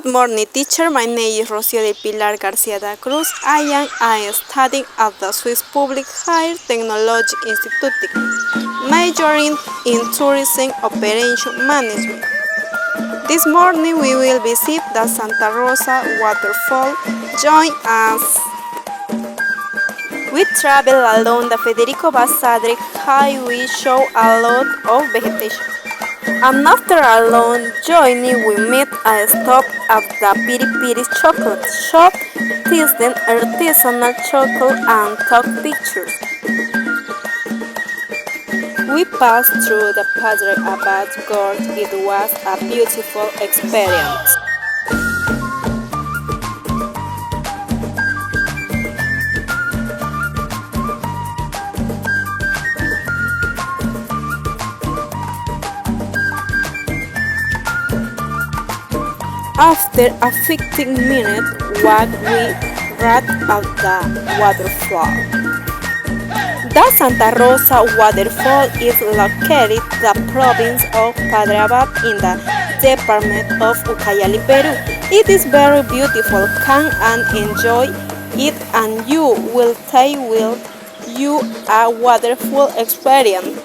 Good morning, teacher. My name is Rosa de Pilar Garcia da Cruz. I am studying at the Swiss Public Higher Technology Institute, majoring in Tourism Operation Management. This morning we will visit the Santa Rosa Waterfall. Join us. We travel along the Federico Basadre Highway, show a lot of vegetation. And after a long journey, we meet a stop at the Piri Piri chocolate shop, tasting artisanal chocolate and took pictures. We passed through the Padre Abad Gorge. It was a beautiful experience. After a 15-minute walk, we arrived at the waterfall. The Santa Rosa Waterfall is located in the province of Padre Abad in the department of Ucayali, Peru. It is very beautiful. Come and enjoy it, and you will take with you a wonderful experience.